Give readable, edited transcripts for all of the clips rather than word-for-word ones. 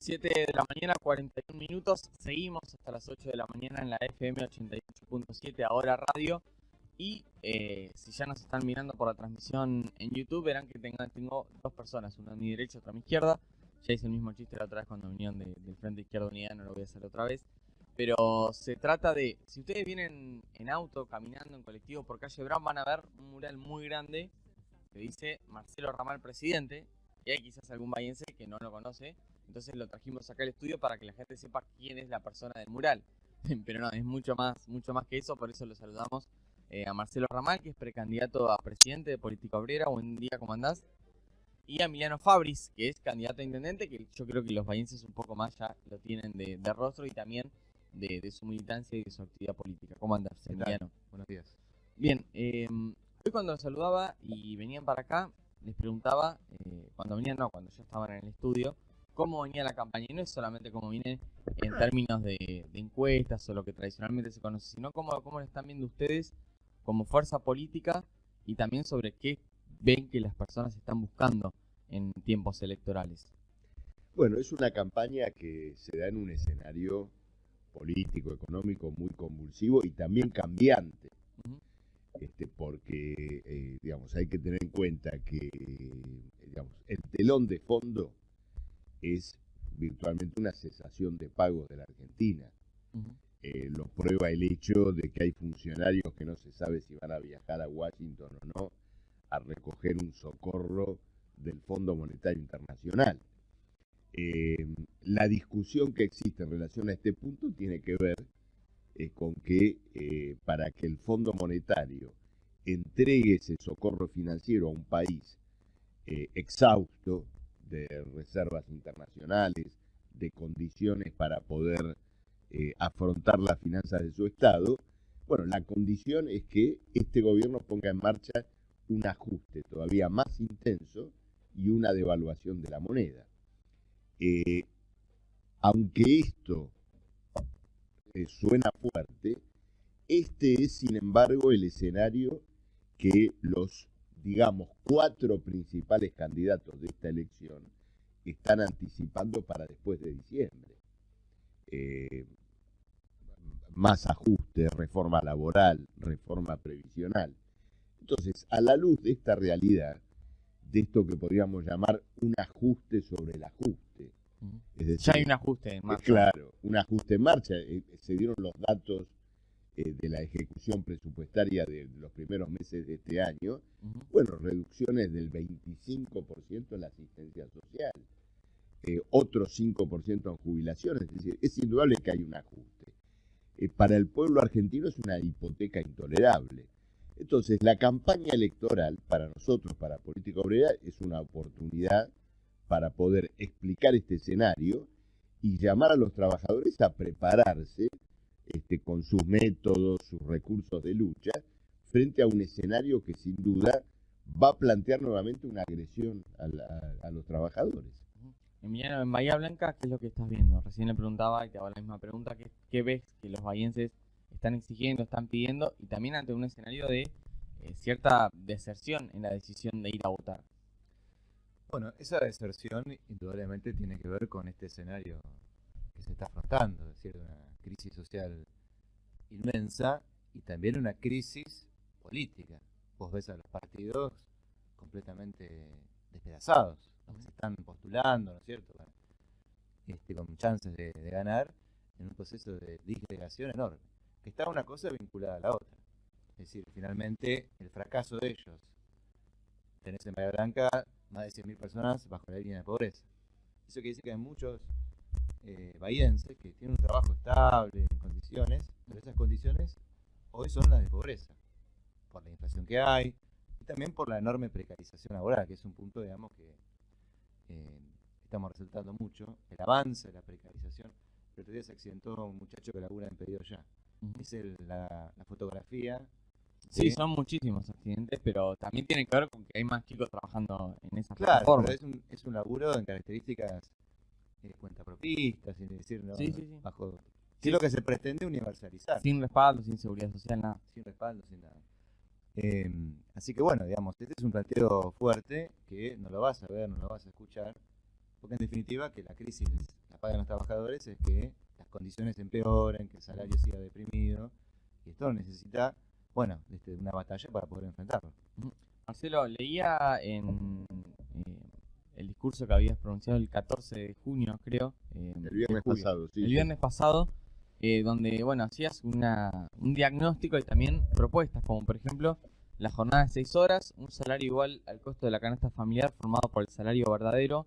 7 de la mañana, 41 minutos. Seguimos hasta las 8 de la mañana en la FM 88.7, ahora radio. Y si ya nos están mirando por la transmisión en YouTube, verán que tengo dos personas, una a mi derecha, otra a mi izquierda. Ya hice el mismo chiste la otra vez cuando vinieron del Frente Izquierda Unidad, no lo voy a hacer otra vez. Pero se trata de, si ustedes vienen en auto, caminando, en colectivo por calle Brown, van a ver un mural muy grande que dice Marcelo Ramal presidente. Y hay quizás algún bahiense que no lo conoce. Entonces lo trajimos acá al estudio para que la gente sepa quién es la persona del mural. Pero no, es mucho más que eso, por eso lo saludamos a Marcelo Ramal, que es precandidato a presidente de Política Obrera. Buen día, ¿cómo andás? Y a Emiliano Fabris, que es candidato a intendente, que yo creo que los bahienses un poco más ya lo tienen de rostro y también de su militancia y de su actividad política. ¿Cómo andás, Emiliano? Buenos días. Bien, hoy cuando los saludaba y venían para acá, les preguntaba, cuando ya estaban en el estudio, cómo venía la campaña. Y no es solamente cómo viene en términos de encuestas o lo que tradicionalmente se conoce, sino cómo lo están viendo ustedes como fuerza política y también sobre qué ven que las personas están buscando en tiempos electorales. Bueno, es una campaña que se da en un escenario político, económico muy convulsivo y también cambiante. Uh-huh. Porque hay que tener en cuenta que el telón de fondo es virtualmente una cesación de pagos de la Argentina. Uh-huh. Lo prueba el hecho de que hay funcionarios que no se sabe si van a viajar a Washington o no a recoger un socorro del Fondo Monetario Internacional. La discusión que existe en relación a este punto tiene que ver con que para que el Fondo Monetario entregue ese socorro financiero a un país exhausto de reservas internacionales, de condiciones para poder afrontar las finanzas de su Estado, bueno, la condición es que este gobierno ponga en marcha un ajuste todavía más intenso y una devaluación de la moneda. Aunque esto suena fuerte, este es sin embargo el escenario que los, 4 principales candidatos de esta elección están anticipando para después de diciembre. Más ajuste, reforma laboral, reforma previsional. Entonces, a la luz de esta realidad, de esto que podríamos llamar un ajuste sobre el ajuste. Es decir, ya hay un ajuste en marcha. Claro, un ajuste en marcha. Se dieron los datos de la ejecución presupuestaria de los primeros meses de este año. Uh-huh. Bueno, reducciones del 25% en la asistencia social, otro 5% en jubilaciones. Es decir, es indudable que hay un ajuste. Para el pueblo argentino es una hipoteca intolerable. Entonces, la campaña electoral para nosotros, para Política Obrera, es una oportunidad para poder explicar este escenario y llamar a los trabajadores a prepararse con sus métodos, sus recursos de lucha, frente a un escenario que sin duda va a plantear nuevamente una agresión a los trabajadores. Emiliano, en Bahía Blanca, ¿qué es lo que estás viendo? Recién le preguntaba y te hago la misma pregunta. ¿Qué ves que los bahienses están exigiendo, están pidiendo? Y también ante un escenario de cierta deserción en la decisión de ir a votar. Bueno, esa deserción indudablemente tiene que ver con este escenario que se está afrontando, es decir, una crisis social inmensa y también una crisis política. Vos ves a los partidos completamente despedazados, los que se están postulando, ¿no es cierto? Con chances de ganar en un proceso de disgregación enorme, que está una cosa vinculada a la otra. Es decir, finalmente el fracaso de ellos, tenés en Bahía Blanca más de 100.000 personas bajo la línea de pobreza. Eso quiere decir que hay muchos bahienses que tienen un trabajo estable, en condiciones, pero esas condiciones hoy son las de pobreza, por la inflación que hay y también por la enorme precarización laboral, que es un punto, que estamos resaltando mucho, el avance de la precarización. El otro día se accidentó un muchacho que labura en Pedido Ya. Uh-huh. Es la fotografía. Sí, son muchísimos accidentes, pero también tiene que ver con que hay más chicos trabajando en esa plataforma. Claro, pero es un laburo en características cuentapropistas, es decir, ¿no? Sí. Bajo, sí, lo que se pretende universalizar. Sin respaldo, sin seguridad social, nada. Sin respaldo, sin nada. Así que bueno, este es un planteo fuerte que no lo vas a ver, no lo vas a escuchar Porque en definitiva que la crisis la pagan los trabajadores es que las condiciones empeoran, que el salario siga deprimido, y esto necesita, bueno, una batalla para poder enfrentarlo. Marcelo, leía en el discurso que habías pronunciado el 14 de junio, creo. El viernes pasado, sí. El viernes pasado, donde, bueno, hacías un diagnóstico y también propuestas, como por ejemplo, la jornada de 6 horas, un salario igual al costo de la canasta familiar formado por el salario verdadero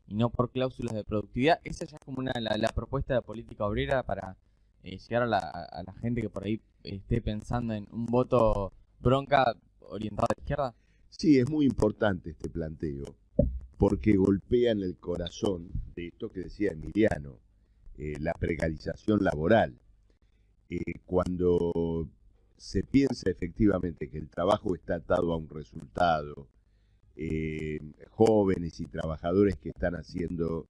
y no por cláusulas de productividad. Esa ya es como la propuesta de política obrera para llegar a la gente que por ahí esté pensando en un voto bronca orientado a la izquierda. Sí, es muy importante este planteo, porque golpea en el corazón de esto que decía Emiliano, la precarización laboral. Cuando se piensa efectivamente que el trabajo está atado a un resultado, jóvenes y trabajadores que están haciendo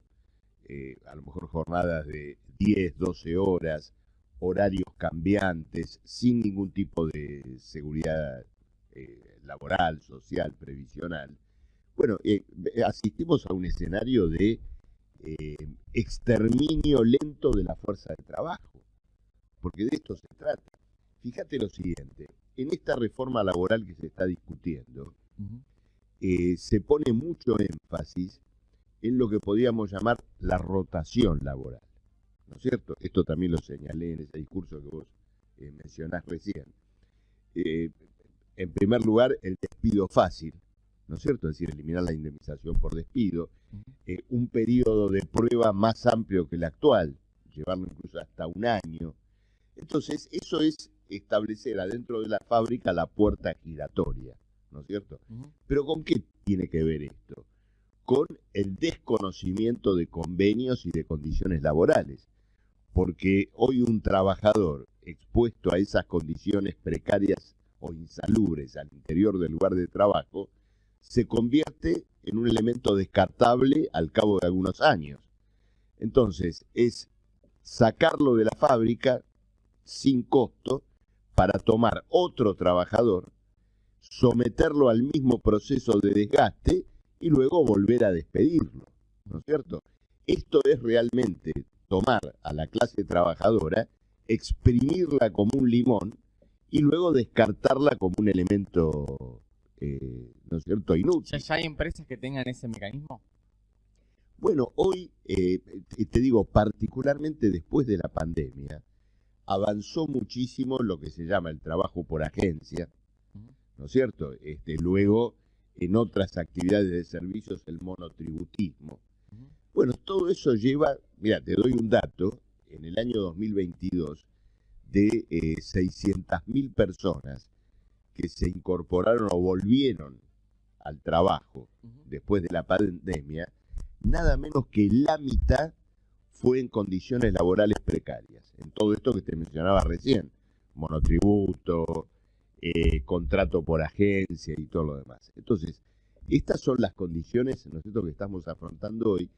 a lo mejor jornadas de 10, 12 horas, horarios cambiantes, sin ningún tipo de seguridad laboral, social, previsional. Bueno, asistimos a un escenario de exterminio lento de la fuerza de trabajo, porque de esto se trata. Fíjate lo siguiente, en esta reforma laboral que se está discutiendo, se pone mucho énfasis en lo que podríamos llamar la rotación laboral, ¿no es cierto? Esto también lo señalé en ese discurso que vos mencionás recién. En primer lugar, el despido fácil, ¿no es cierto? Es decir, eliminar la indemnización por despido, un periodo de prueba más amplio que el actual, llevarlo incluso hasta un año. Entonces, eso es establecer adentro de la fábrica la puerta giratoria, ¿no es cierto? Pero ¿con qué tiene que ver esto? Con el desconocimiento de convenios y de condiciones laborales. Porque hoy un trabajador expuesto a esas condiciones precarias o insalubres al interior del lugar de trabajo se convierte en un elemento descartable al cabo de algunos años. Entonces, es sacarlo de la fábrica sin costo para tomar otro trabajador, someterlo al mismo proceso de desgaste y luego volver a despedirlo, ¿no es cierto? Esto es realmente tomar a la clase trabajadora, exprimirla como un limón y luego descartarla como un elemento, ¿no es cierto?, inútil. ¿Ya hay empresas que tengan ese mecanismo? Bueno, hoy, te digo, particularmente después de la pandemia, avanzó muchísimo lo que se llama el trabajo por agencia, ¿no es cierto? Luego, en otras actividades de servicios, el monotributismo. Bueno, todo eso lleva, mira, te doy un dato, en el año 2022, de 600.000 personas que se incorporaron o volvieron al trabajo después de la pandemia, nada menos que la mitad fue en condiciones laborales precarias. En todo esto que te mencionaba recién, monotributo, contrato por agencia y todo lo demás. Entonces, estas son las condiciones, ¿no es cierto?, que estamos afrontando hoy.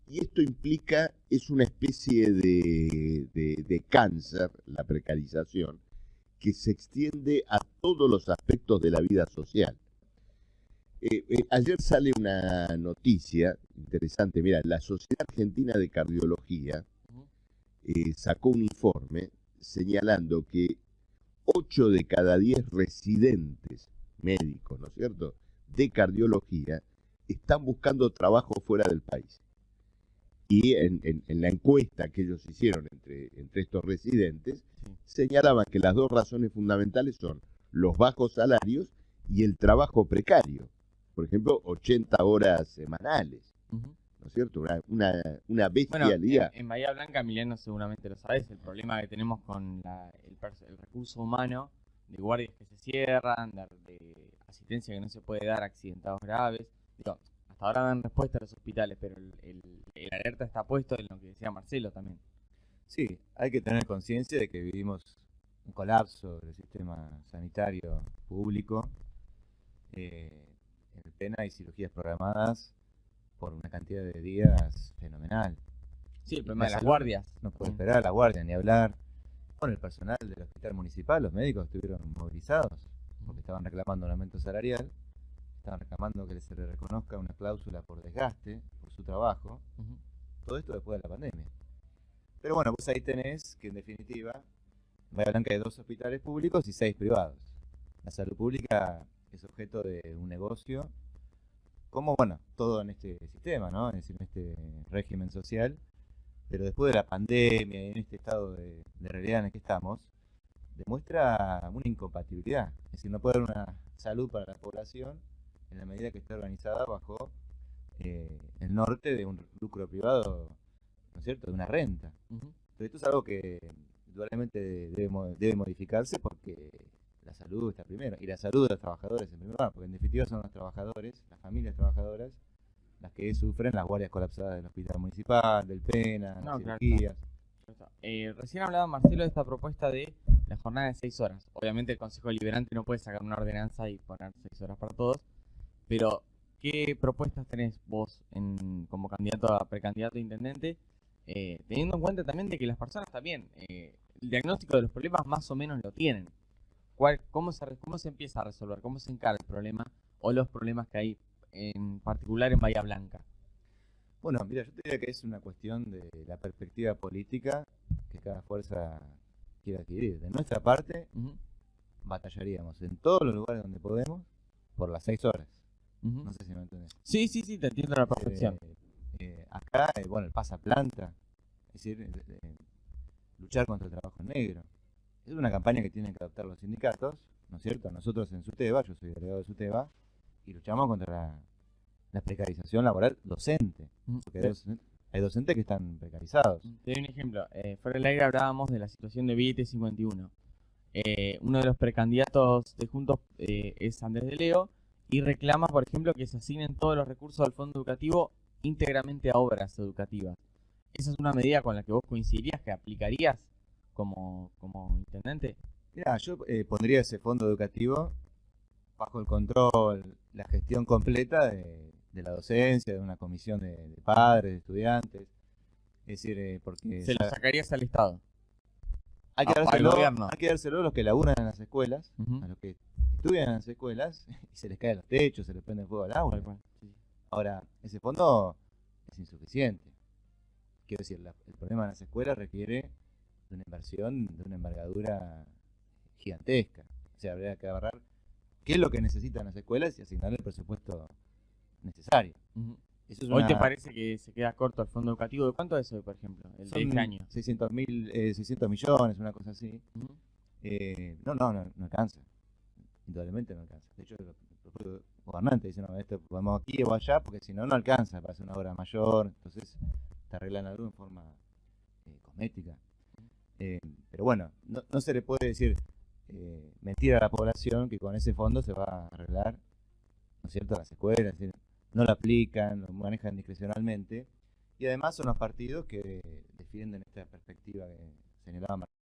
Y esto implica, es una especie de cáncer, la precarización, que se extiende a todos los aspectos de la vida social. Ayer sale una noticia interesante. Mira, la Sociedad Argentina de Cardiología sacó un informe señalando que 8 de cada 10 residentes médicos, ¿no es cierto?, de cardiología, están buscando trabajo fuera del país. Y en la encuesta que ellos hicieron entre estos residentes, señalaban que las dos razones fundamentales son los bajos salarios y el trabajo precario. Por ejemplo, 80 horas semanales, ¿no es cierto? Una bestialidad. Bueno, en Bahía Blanca, Emiliano, seguramente lo sabes, el problema que tenemos con el recurso humano, de guardias que se cierran, de asistencia que no se puede dar a accidentados graves. Digo, hasta ahora dan respuesta a los hospitales, pero el alerta está puesto en lo que decía Marcelo también. Sí, hay que tener conciencia de que vivimos un colapso del sistema sanitario público. En plena hay cirugías programadas por una cantidad de días fenomenal. Sí, el problema de las guardias. No puede esperar a la guardia ni hablar. Bueno, el personal del hospital municipal, los médicos estuvieron movilizados porque estaban reclamando un aumento salarial. estaban reclamando que se le reconozca una cláusula por desgaste, por su trabajo. Todo esto después de la pandemia. Pero bueno, pues ahí tenés que en definitiva, en Bahía Blanca hay 2 hospitales públicos y 6 privados. La salud pública es objeto de un negocio, como bueno, todo en este sistema, ¿no? Es decir, en este régimen social. Pero después de la pandemia y en este estado de realidad en el que estamos, demuestra una incompatibilidad. Es decir, no puede haber una salud para la población en la medida que esté organizada bajo el norte de un lucro privado, ¿no es cierto?, de una renta. Entonces esto es algo que indudablemente debe modificarse porque la salud está primero, y la salud de los trabajadores en primer lugar, porque en definitiva son los trabajadores, las familias trabajadoras, las que sufren las guardias colapsadas del hospital municipal, del PENA, las cirugías. Recién hablaba Marcelo de esta propuesta de la jornada de 6 horas. Obviamente el Consejo Deliberante no puede sacar una ordenanza y poner 6 horas para todos, pero ¿qué propuestas tenés vos como candidato a precandidato a intendente? Teniendo en cuenta también de que las personas también, el diagnóstico de los problemas más o menos lo tienen. ¿Cómo se empieza a resolver? ¿Cómo se encara el problema o los problemas que hay en particular en Bahía Blanca? Bueno, mira, yo te diría que es una cuestión de la perspectiva política que cada fuerza quiere adquirir. De nuestra parte, batallaríamos en todos los lugares donde podemos por las 6 horas. No sé si me entendés. Sí, te entiendo a la perfección. Acá, bueno, el pasaplanta, es decir, luchar contra el trabajo negro. Es una campaña que tienen que adoptar los sindicatos, ¿no es cierto? Nosotros en SUTEBA, yo soy delegado de SUTEBA, y luchamos contra la precarización laboral docente. Porque hay docentes que están precarizados. Te doy un ejemplo. Fuera del aire hablábamos de la situación de Villete 51. Uno de los precandidatos de Juntos es Andrés de Leo y reclama, por ejemplo, que se asignen todos los recursos del fondo educativo íntegramente a obras educativas. ¿Esa es una medida con la que vos coincidirías, que aplicarías como intendente? Mira, yo pondría ese fondo educativo bajo el control, la gestión completa de la docencia, de una comisión de padres, de estudiantes. Es decir, porque... ¿Se lo sacarías al Estado? Hay que dárselo a los que laburan en las escuelas, a los que estudian en las escuelas, y se les caen los techos, se les prende fuego al aula. Ahora, ese fondo es insuficiente. Quiero decir, el problema de las escuelas requiere de una inversión de una envergadura gigantesca. O sea, habría que agarrar qué es lo que necesitan las escuelas y asignarle el presupuesto necesario. Eso es ¿Hoy te parece que se queda corto el fondo educativo? ¿De cuánto es hoy, por ejemplo? El de este año. 600 millones, una cosa así. No alcanza. Indudablemente no alcanza. De hecho, los gobernantes dicen, no, esto vamos aquí o allá, porque si no, no alcanza para hacer una obra mayor. Entonces, te arreglan algo en forma cosmética. Pero bueno, no se le puede decir mentir a la población que con ese fondo se va a arreglar, ¿no es cierto?, las escuelas. Es decir, no lo aplican, lo manejan discrecionalmente, y además son los partidos que defienden esta perspectiva que señalaba Marcelo.